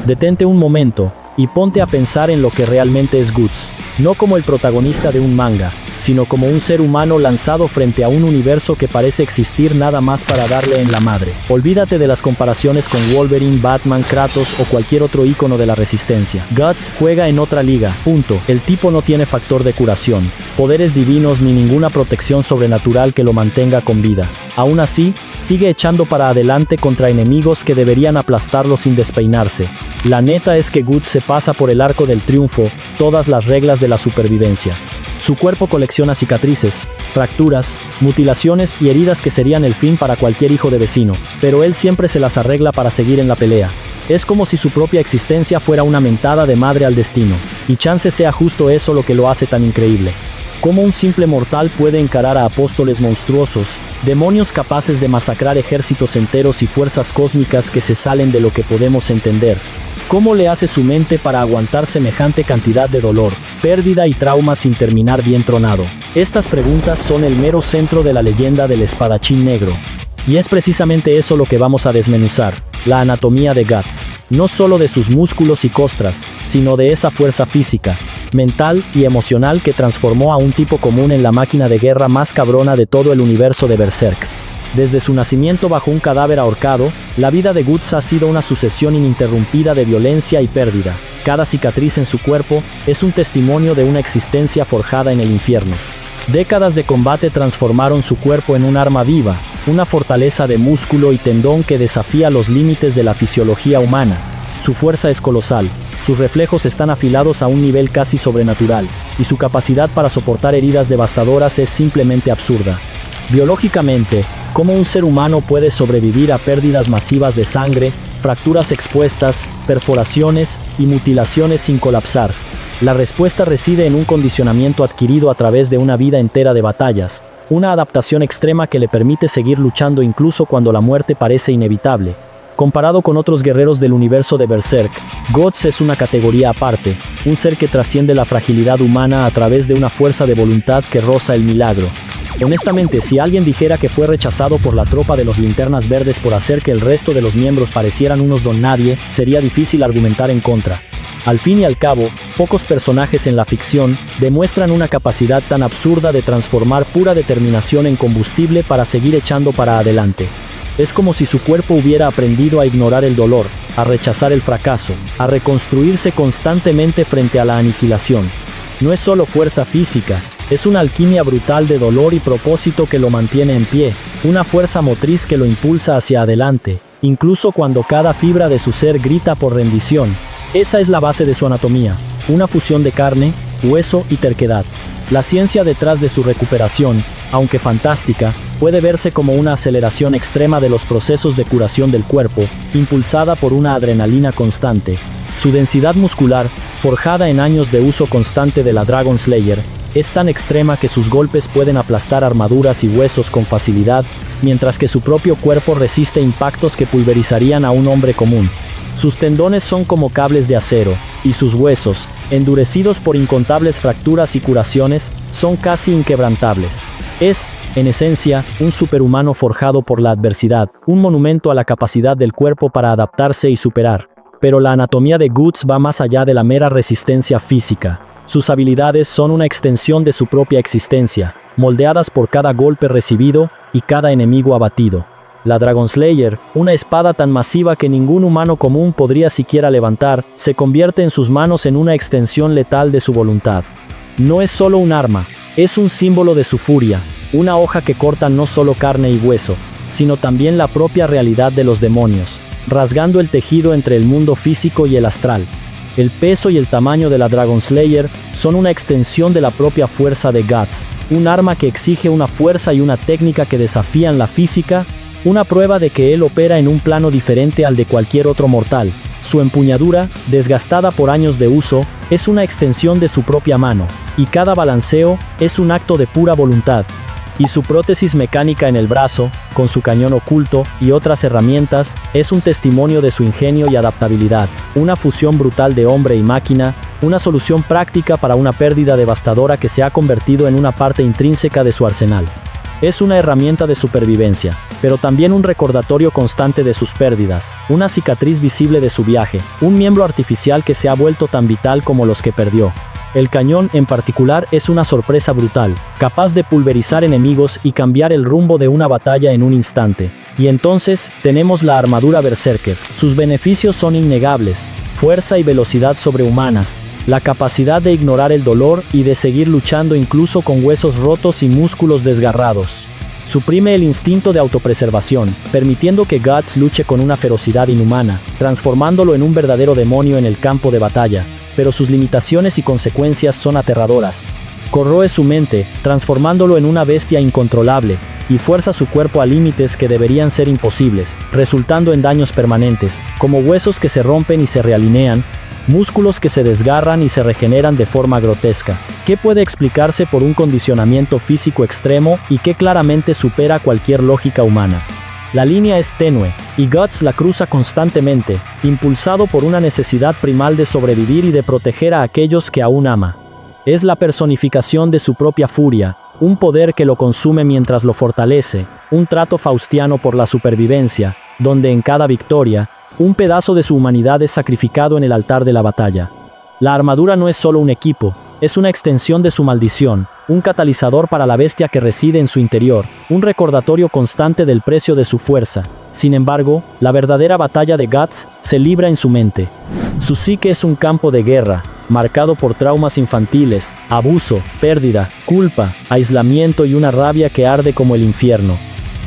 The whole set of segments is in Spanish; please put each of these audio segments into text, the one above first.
Detente un momento y ponte a pensar en lo que realmente es Guts. No como el protagonista de un manga, sino como un ser humano lanzado frente a un universo que parece existir nada más para darle en la madre. Olvídate de las comparaciones con Wolverine, Batman, Kratos o cualquier otro ícono de la resistencia. Guts juega en otra liga, punto. El tipo no tiene factor de curación, poderes divinos ni ninguna protección sobrenatural que lo mantenga con vida. Aún así, sigue echando para adelante contra enemigos que deberían aplastarlo sin despeinarse. La neta es que Guts se pasa por el arco del triunfo todas las reglas de la supervivencia. Su cuerpo colecciona cicatrices, fracturas, mutilaciones y heridas que serían el fin para cualquier hijo de vecino, pero él siempre se las arregla para seguir en la pelea. Es como si su propia existencia fuera una mentada de madre al destino, y chance sea justo eso lo que lo hace tan increíble. ¿Cómo un simple mortal puede encarar a apóstoles monstruosos, demonios capaces de masacrar ejércitos enteros y fuerzas cósmicas que se salen de lo que podemos entender? ¿Cómo le hace su mente para aguantar semejante cantidad de dolor, pérdida y trauma sin terminar bien tronado? Estas preguntas son el mero centro de la leyenda del espadachín negro. Y es precisamente eso lo que vamos a desmenuzar, la anatomía de Guts. No solo de sus músculos y costras, sino de esa fuerza física, mental y emocional que transformó a un tipo común en la máquina de guerra más cabrona de todo el universo de Berserk. Desde su nacimiento bajo un cadáver ahorcado, la vida de Guts ha sido una sucesión ininterrumpida de violencia y pérdida. Cada cicatriz en su cuerpo es un testimonio de una existencia forjada en el infierno. Décadas de combate transformaron su cuerpo en un arma viva, una fortaleza de músculo y tendón que desafía los límites de la fisiología humana. Su fuerza es colosal, sus reflejos están afilados a un nivel casi sobrenatural, y su capacidad para soportar heridas devastadoras es simplemente absurda. Biológicamente, ¿cómo un ser humano puede sobrevivir a pérdidas masivas de sangre, fracturas expuestas, perforaciones y mutilaciones sin colapsar? La respuesta reside en un condicionamiento adquirido a través de una vida entera de batallas, una adaptación extrema que le permite seguir luchando incluso cuando la muerte parece inevitable. Comparado con otros guerreros del universo de Berserk, Guts es una categoría aparte, un ser que trasciende la fragilidad humana a través de una fuerza de voluntad que roza el milagro. Honestamente, si alguien dijera que fue rechazado por la tropa de los Linternas Verdes por hacer que el resto de los miembros parecieran unos don nadie, sería difícil argumentar en contra. Al fin y al cabo, pocos personajes en la ficción demuestran una capacidad tan absurda de transformar pura determinación en combustible para seguir echando para adelante. Es como si su cuerpo hubiera aprendido a ignorar el dolor, a rechazar el fracaso, a reconstruirse constantemente frente a la aniquilación. No es solo fuerza física, es una alquimia brutal de dolor y propósito que lo mantiene en pie, una fuerza motriz que lo impulsa hacia adelante, incluso cuando cada fibra de su ser grita por rendición. Esa es la base de su anatomía, una fusión de carne, hueso y terquedad. La ciencia detrás de su recuperación, aunque fantástica, puede verse como una aceleración extrema de los procesos de curación del cuerpo, impulsada por una adrenalina constante. Su densidad muscular, forjada en años de uso constante de la Dragon Slayer, es tan extrema que sus golpes pueden aplastar armaduras y huesos con facilidad, mientras que su propio cuerpo resiste impactos que pulverizarían a un hombre común. Sus tendones son como cables de acero, y sus huesos, endurecidos por incontables fracturas y curaciones, son casi inquebrantables. Es, en esencia, un superhumano forjado por la adversidad, un monumento a la capacidad del cuerpo para adaptarse y superar. Pero la anatomía de Guts va más allá de la mera resistencia física. Sus habilidades son una extensión de su propia existencia, moldeadas por cada golpe recibido y cada enemigo abatido. La Dragon Slayer, una espada tan masiva que ningún humano común podría siquiera levantar, se convierte en sus manos en una extensión letal de su voluntad. No es solo un arma, es un símbolo de su furia, una hoja que corta no solo carne y hueso, sino también la propia realidad de los demonios, rasgando el tejido entre el mundo físico y el astral. El peso y el tamaño de la Dragon Slayer son una extensión de la propia fuerza de Guts, un arma que exige una fuerza y una técnica que desafían la física, una prueba de que él opera en un plano diferente al de cualquier otro mortal. Su empuñadura, desgastada por años de uso, es una extensión de su propia mano, y cada balanceo es un acto de pura voluntad. Y su prótesis mecánica en el brazo, con su cañón oculto y otras herramientas, es un testimonio de su ingenio y adaptabilidad, una fusión brutal de hombre y máquina, una solución práctica para una pérdida devastadora que se ha convertido en una parte intrínseca de su arsenal. Es una herramienta de supervivencia, pero también un recordatorio constante de sus pérdidas, una cicatriz visible de su viaje, un miembro artificial que se ha vuelto tan vital como los que perdió. El cañón, en particular, es una sorpresa brutal, capaz de pulverizar enemigos y cambiar el rumbo de una batalla en un instante. Y entonces, tenemos la armadura Berserker. Sus beneficios son innegables: fuerza y velocidad sobrehumanas, la capacidad de ignorar el dolor y de seguir luchando incluso con huesos rotos y músculos desgarrados. Suprime el instinto de autopreservación, permitiendo que Guts luche con una ferocidad inhumana, transformándolo en un verdadero demonio en el campo de batalla. Pero sus limitaciones y consecuencias son aterradoras. Corroe su mente, transformándolo en una bestia incontrolable, y fuerza su cuerpo a límites que deberían ser imposibles, resultando en daños permanentes, como huesos que se rompen y se realinean, músculos que se desgarran y se regeneran de forma grotesca, que puede explicarse por un condicionamiento físico extremo y que claramente supera cualquier lógica humana. La línea es tenue, y Guts la cruza constantemente, impulsado por una necesidad primal de sobrevivir y de proteger a aquellos que aún ama. Es la personificación de su propia furia, un poder que lo consume mientras lo fortalece, un trato faustiano por la supervivencia, donde en cada victoria, un pedazo de su humanidad es sacrificado en el altar de la batalla. La armadura no es solo un equipo, es una extensión de su maldición, un catalizador para la bestia que reside en su interior, un recordatorio constante del precio de su fuerza. Sin embargo, la verdadera batalla de Guts se libra en su mente. Su psique es un campo de guerra, marcado por traumas infantiles, abuso, pérdida, culpa, aislamiento y una rabia que arde como el infierno.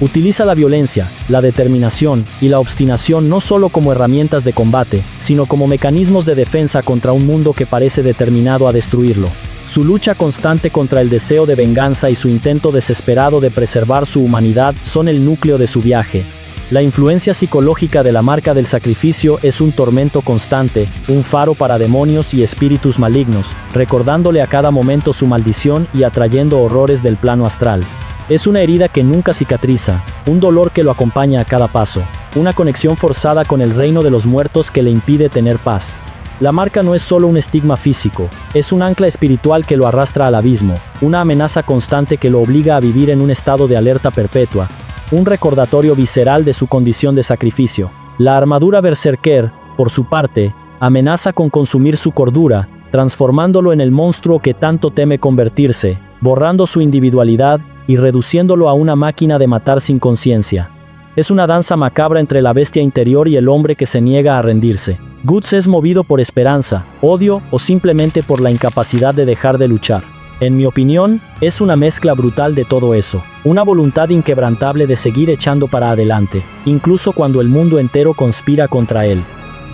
Utiliza la violencia, la determinación y la obstinación no solo como herramientas de combate, sino como mecanismos de defensa contra un mundo que parece determinado a destruirlo. Su lucha constante contra el deseo de venganza y su intento desesperado de preservar su humanidad son el núcleo de su viaje. La influencia psicológica de la marca del sacrificio es un tormento constante, un faro para demonios y espíritus malignos, recordándole a cada momento su maldición y atrayendo horrores del plano astral. Es una herida que nunca cicatriza, un dolor que lo acompaña a cada paso, una conexión forzada con el reino de los muertos que le impide tener paz. La marca no es solo un estigma físico, es un ancla espiritual que lo arrastra al abismo, una amenaza constante que lo obliga a vivir en un estado de alerta perpetua, un recordatorio visceral de su condición de sacrificio. La armadura Berserker, por su parte, amenaza con consumir su cordura, transformándolo en el monstruo que tanto teme convertirse, borrando su individualidad y reduciéndolo a una máquina de matar sin conciencia. Es una danza macabra entre la bestia interior y el hombre que se niega a rendirse. Guts es movido por esperanza, odio o simplemente por la incapacidad de dejar de luchar. En mi opinión, es una mezcla brutal de todo eso, una voluntad inquebrantable de seguir echando para adelante, incluso cuando el mundo entero conspira contra él.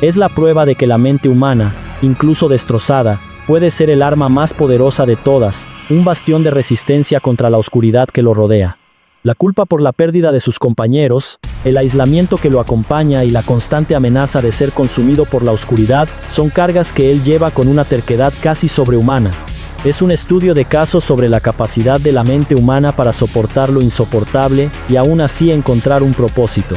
Es la prueba de que la mente humana, incluso destrozada, puede ser el arma más poderosa de todas, un bastión de resistencia contra la oscuridad que lo rodea. La culpa por la pérdida de sus compañeros, el aislamiento que lo acompaña y la constante amenaza de ser consumido por la oscuridad son cargas que él lleva con una terquedad casi sobrehumana. Es un estudio de caso sobre la capacidad de la mente humana para soportar lo insoportable y aún así encontrar un propósito.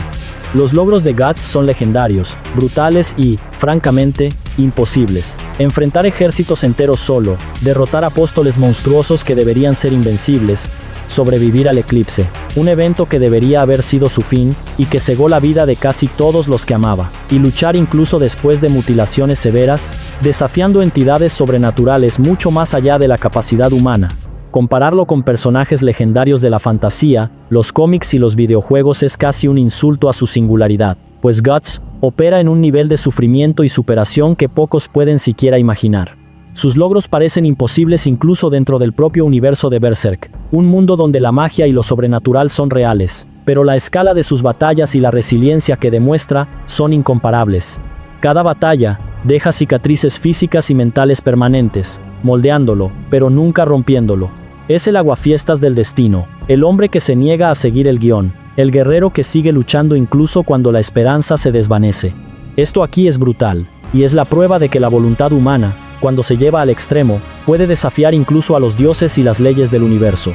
Los logros de Guts son legendarios, brutales y, francamente, imposibles. Enfrentar ejércitos enteros solo, derrotar apóstoles monstruosos que deberían ser invencibles, sobrevivir al eclipse, un evento que debería haber sido su fin y que cegó la vida de casi todos los que amaba, y luchar incluso después de mutilaciones severas, desafiando entidades sobrenaturales mucho más allá de la capacidad humana. Compararlo con personajes legendarios de la fantasía, los cómics y los videojuegos es casi un insulto a su singularidad, pues Guts opera en un nivel de sufrimiento y superación que pocos pueden siquiera imaginar. Sus logros parecen imposibles incluso dentro del propio universo de Berserk, un mundo donde la magia y lo sobrenatural son reales, pero la escala de sus batallas y la resiliencia que demuestra son incomparables. Cada batalla deja cicatrices físicas y mentales permanentes, moldeándolo, pero nunca rompiéndolo. Es el aguafiestas del destino, el hombre que se niega a seguir el guión, el guerrero que sigue luchando incluso cuando la esperanza se desvanece. Esto aquí es brutal, y es la prueba de que la voluntad humana, cuando se lleva al extremo, puede desafiar incluso a los dioses y las leyes del universo.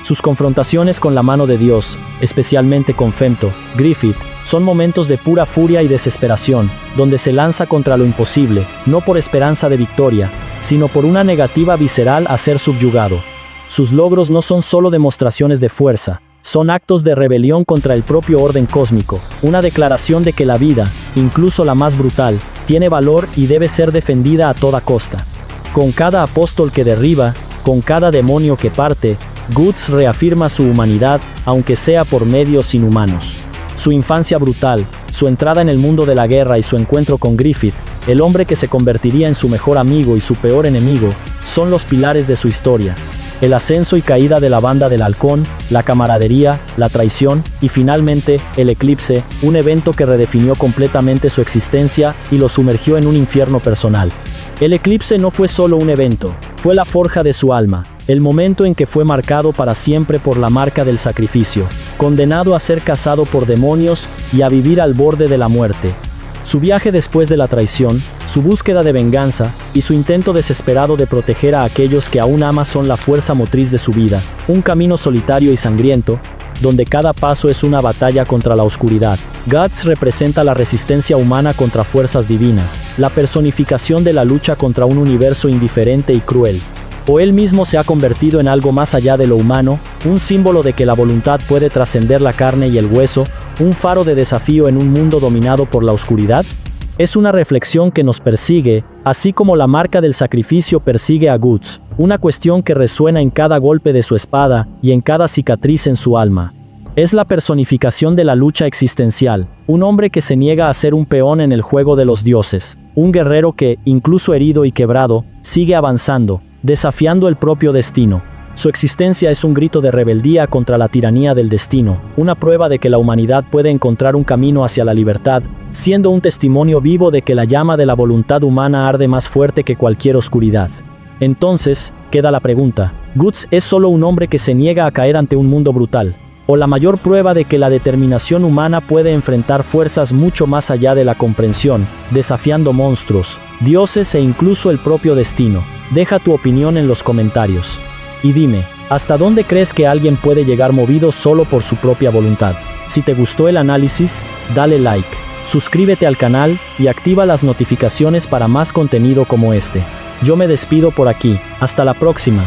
Sus confrontaciones con la mano de Dios, especialmente con Femto, Griffith, son momentos de pura furia y desesperación, donde se lanza contra lo imposible, no por esperanza de victoria, sino por una negativa visceral a ser subyugado. Sus logros no son solo demostraciones de fuerza, Son actos de rebelión contra el propio orden cósmico, una declaración de que la vida, incluso la más brutal, tiene valor y debe ser defendida a toda costa. Con cada apóstol que derriba, con cada demonio que parte, Guts reafirma su humanidad, aunque sea por medios inhumanos. Su infancia brutal, su entrada en el mundo de la guerra y su encuentro con Griffith, el hombre que se convertiría en su mejor amigo y su peor enemigo, son los pilares de su historia. El ascenso y caída de la banda del Halcón, la camaradería, la traición y finalmente, el eclipse, un evento que redefinió completamente su existencia y lo sumergió en un infierno personal. El eclipse no fue solo un evento, fue la forja de su alma, el momento en que fue marcado para siempre por la marca del sacrificio, condenado a ser cazado por demonios y a vivir al borde de la muerte. Su viaje después de la traición, su búsqueda de venganza y su intento desesperado de proteger a aquellos que aún ama son la fuerza motriz de su vida, un camino solitario y sangriento, donde cada paso es una batalla contra la oscuridad. Guts representa la resistencia humana contra fuerzas divinas, la personificación de la lucha contra un universo indiferente y cruel. O él mismo se ha convertido en algo más allá de lo humano, un símbolo de que la voluntad puede trascender la carne y el hueso, un faro de desafío en un mundo dominado por la oscuridad. Es una reflexión que nos persigue, así como la marca del sacrificio persigue a Guts, una cuestión que resuena en cada golpe de su espada y en cada cicatriz en su alma. Es la personificación de la lucha existencial, un hombre que se niega a ser un peón en el juego de los dioses, un guerrero que, incluso herido y quebrado, sigue avanzando, desafiando el propio destino. Su existencia es un grito de rebeldía contra la tiranía del destino, una prueba de que la humanidad puede encontrar un camino hacia la libertad, siendo un testimonio vivo de que la llama de la voluntad humana arde más fuerte que cualquier oscuridad. Entonces, queda la pregunta, ¿Guts es solo un hombre que se niega a caer ante un mundo brutal? ¿O la mayor prueba de que la determinación humana puede enfrentar fuerzas mucho más allá de la comprensión, desafiando monstruos, dioses e incluso el propio destino? Deja tu opinión en los comentarios. Y dime, ¿hasta dónde crees que alguien puede llegar movido solo por su propia voluntad? Si te gustó el análisis, dale like, suscríbete al canal y activa las notificaciones para más contenido como este. Yo me despido por aquí, hasta la próxima.